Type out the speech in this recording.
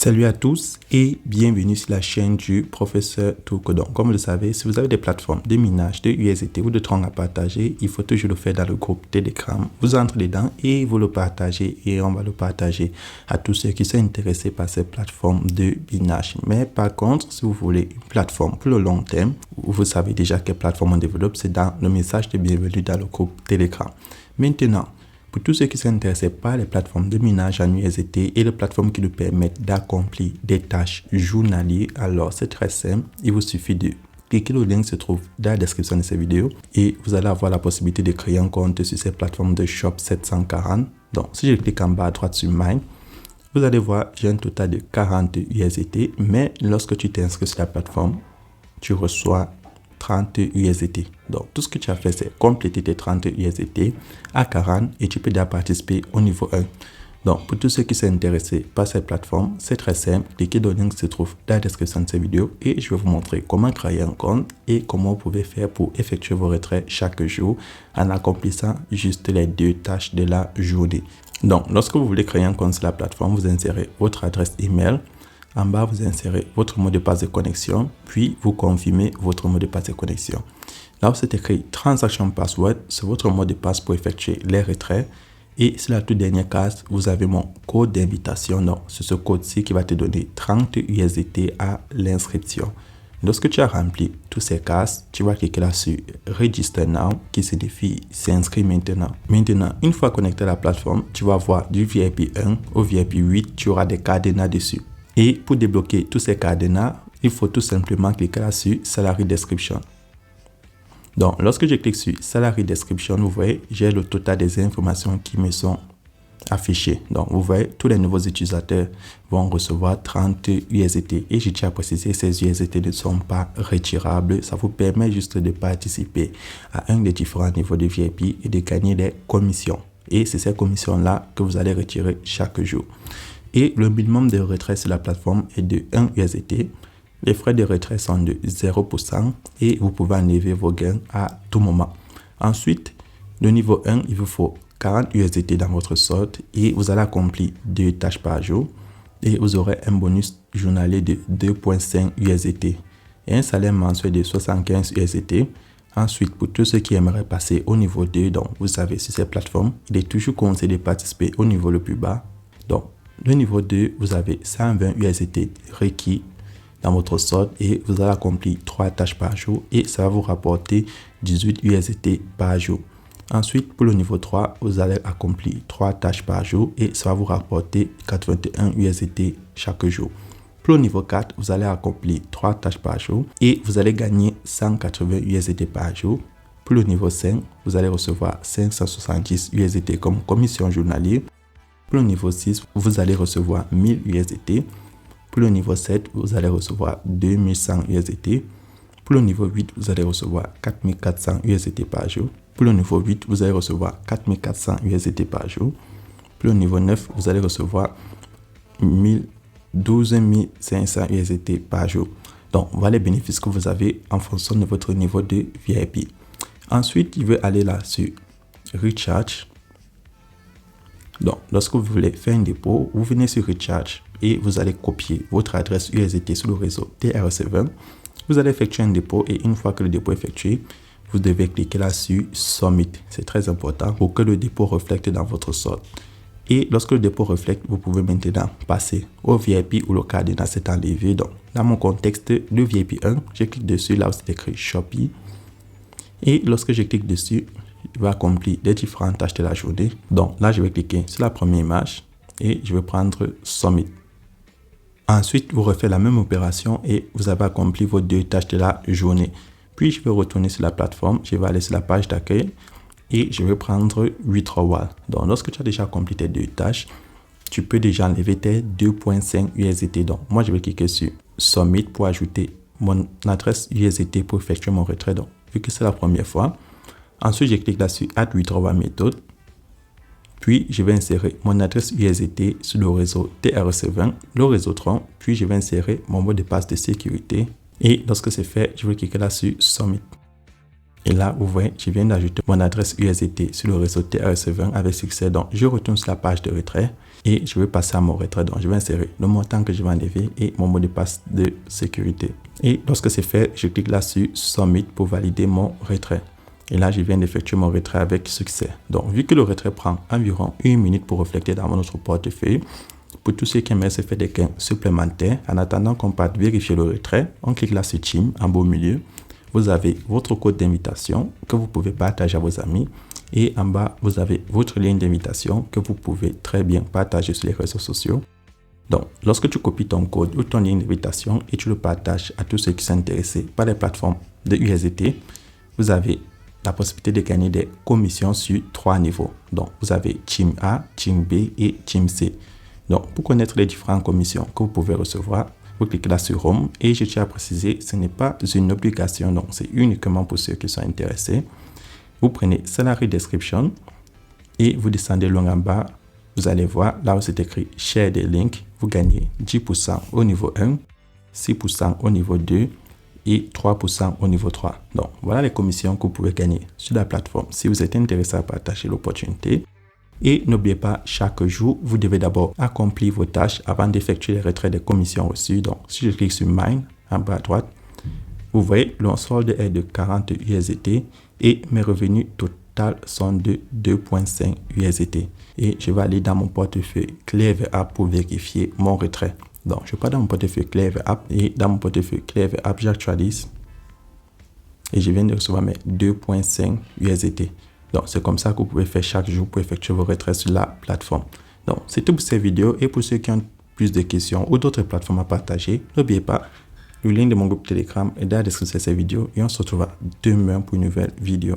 Salut à tous et bienvenue sur la chaîne du professeur Turco. Donc, comme vous le savez, si vous avez des plateformes de minage, de USDT ou de troncs à partager, il faut toujours le faire dans le groupe Telegram. Vous entrez dedans et vous le partagez et on va le partager à tous ceux qui sont intéressés par ces plateformes de minage. Mais par contre, si vous voulez une plateforme pour le long terme, vous savez déjà quelle plateforme on développe, c'est dans le message de bienvenue dans le groupe Telegram. Maintenant, pour tous ceux qui sont intéressés par les plateformes de minage en USDT et les plateformes qui nous permettent d'accomplir des tâches journalières, alors c'est très simple. Il vous suffit de cliquer le lien qui se trouve dans la description de cette vidéo et vous allez avoir la possibilité de créer un compte sur ces plateformes de Shop 740. Donc, si je clique en bas à droite sur Mine, vous allez voir, j'ai un total de 40 USDT, mais lorsque tu t'inscris sur la plateforme, tu reçois 30 USDT. Donc, tout ce que tu as fait, c'est compléter tes 30 USDT à 40 et tu peux déjà participer au niveau 1. Donc, pour tous ceux qui sont intéressés par cette plateforme, c'est très simple. Cliquez dans le lien qui se trouve dans la description de cette vidéo et je vais vous montrer comment créer un compte et comment vous pouvez faire pour effectuer vos retraits chaque jour en accomplissant juste les 2 tâches de la journée. Donc, lorsque vous voulez créer un compte sur la plateforme, vous insérez votre adresse email. En bas, vous insérez votre mot de passe de connexion, puis vous confirmez votre mot de passe de connexion. Là où c'est écrit Transaction Password, c'est votre mot de passe pour effectuer les retraits. Et sur la toute dernière case, vous avez mon code d'invitation. Donc, c'est ce code-ci qui va te donner 30 USDT à l'inscription. Lorsque tu as rempli toutes ces cases, tu vas cliquer là sur Register Now, qui signifie s'inscrire maintenant. Maintenant, une fois connecté à la plateforme, tu vas voir du VIP 1 au VIP 8, tu auras des cadenas dessus. Et pour débloquer tous ces cadenas, il faut tout simplement cliquer là sur Salary Description. Donc, lorsque je clique sur Salary Description, vous voyez, j'ai le total des informations qui me sont affichées. Donc, vous voyez, tous les nouveaux utilisateurs vont recevoir 30 USDT. Et je tiens à préciser, ces USDT ne sont pas retirables. Ça vous permet juste de participer à un des différents niveaux de VIP et de gagner des commissions. Et c'est ces commissions-là que vous allez retirer chaque jour. Et le minimum de retrait sur la plateforme est de 1 USDT. Les frais de retrait sont de 0% et vous pouvez enlever vos gains à tout moment. Ensuite, le niveau 1, il vous faut 40 USDT dans votre solde et vous allez accomplir 2 tâches par jour et vous aurez un bonus journalier de 2,5 USDT et un salaire mensuel de 75 USDT. Ensuite, pour tous ceux qui aimeraient passer au niveau 2, donc vous savez, sur ces plateformes, il est toujours conseillé de participer au niveau le plus bas. Donc, le niveau 2, vous avez 120 USDT requis dans votre solde et vous allez accomplir 3 tâches par jour et ça va vous rapporter 18 USDT par jour. Ensuite, pour le niveau 3, vous allez accomplir 3 tâches par jour et ça va vous rapporter 81 USDT chaque jour. Pour le niveau 4, vous allez accomplir 3 tâches par jour et vous allez gagner 180 USDT par jour. Pour le niveau 5, vous allez recevoir 570 USDT comme commission journalière. Pour le niveau 6, vous allez recevoir 1000 USDT. Pour le niveau 7, vous allez recevoir 2100 USDT. Pour le niveau 8, vous allez recevoir 4400 USDT par jour. Pour le niveau 8, vous allez recevoir 4400 USDT par jour. Pour le niveau 9, vous allez recevoir 12 500 USDT par jour. Donc, voilà les bénéfices que vous avez en fonction de votre niveau de VIP. Ensuite, il veut aller là sur Recharge. Donc, lorsque vous voulez faire un dépôt, vous venez sur Recharge et vous allez copier votre adresse USDT sur le réseau TRC20. Vous allez effectuer un dépôt et une fois que le dépôt est effectué, vous devez cliquer là sur Submit. C'est très important pour que le dépôt reflète dans votre solde. Et lorsque le dépôt reflète, vous pouvez maintenant passer au VIP où le cadenas s'est enlevé. Donc, dans mon contexte de VIP 1, je clique dessus là où c'est écrit Shopee. Et lorsque je clique dessus, il va accomplir les différentes tâches de la journée. Donc là, je vais cliquer sur la première image et je vais prendre Submit. Ensuite, vous refaites la même opération et vous avez accompli vos 2 tâches de la journée. Puis, je vais retourner sur la plateforme. Je vais aller sur la page d'accueil et je vais prendre Withdrawal. Donc, lorsque tu as déjà accompli tes 2 tâches, tu peux déjà enlever tes 2,5 USDT. Donc, moi, je vais cliquer sur Submit pour ajouter mon adresse USDT pour effectuer mon retrait. Donc, vu que c'est la première fois, ensuite, je clique là sur Add Withdrawal Method. Puis, je vais insérer mon adresse USDT sur le réseau TRC20, le réseau Tron. Puis, je vais insérer mon mot de passe de sécurité. Et lorsque c'est fait, je vais cliquer là sur Submit. Et là, vous voyez, je viens d'ajouter mon adresse USDT sur le réseau TRS20 avec succès. Donc, je retourne sur la page de retrait et je vais passer à mon retrait. Donc, je vais insérer le montant que je vais enlever et mon mot de passe de sécurité. Et lorsque c'est fait, je clique là sur Submit pour valider mon retrait. Et là, je viens d'effectuer mon retrait avec succès. Donc, vu que le retrait prend environ 1 minute pour refléter dans notre portefeuille, pour tous ceux qui aimeraient se faire des gains supplémentaires, en attendant qu'on parte vérifier le retrait, on clique là sur Team en bas au milieu. Vous avez votre code d'invitation que vous pouvez partager à vos amis. Et en bas, vous avez votre ligne d'invitation que vous pouvez très bien partager sur les réseaux sociaux. Donc, lorsque tu copies ton code ou ton ligne d'invitation et tu le partages à tous ceux qui sont intéressés par les plateformes de USDT, vous avez la possibilité de gagner des commissions sur 3 niveaux. Donc, vous avez Team A, Team B et Team C. Donc, pour connaître les différentes commissions que vous pouvez recevoir, vous cliquez là sur Home et je tiens à préciser, ce n'est pas une obligation, donc c'est uniquement pour ceux qui sont intéressés. Vous prenez Salary Description et vous descendez loin en bas. Vous allez voir, là où c'est écrit Share des links, vous gagnez 10% au niveau 1, 6% au niveau 2 et 3% au niveau 3. Donc, voilà les commissions que vous pouvez gagner sur la plateforme si vous êtes intéressé à partager l'opportunité. Et n'oubliez pas, chaque jour, vous devez d'abord accomplir vos tâches avant d'effectuer les retraits des commissions reçues. Donc, si je clique sur Mine, en bas à droite, vous voyez, le solde est de 40 USDT et mes revenus total sont de 2,5 USDT. Et je vais aller dans mon portefeuille Clever App pour vérifier mon retrait. Donc, je pars dans mon portefeuille Clever App et dans mon portefeuille Clever App, j'actualise et je viens de recevoir mes 2,5 USDT. Donc, c'est comme ça que vous pouvez faire chaque jour pour effectuer vos retraits sur la plateforme. Donc, c'est tout pour cette vidéo. Et pour ceux qui ont plus de questions ou d'autres plateformes à partager, n'oubliez pas, le lien de mon groupe Telegram est dans la description de cette vidéo. Et on se retrouvera demain pour une nouvelle vidéo.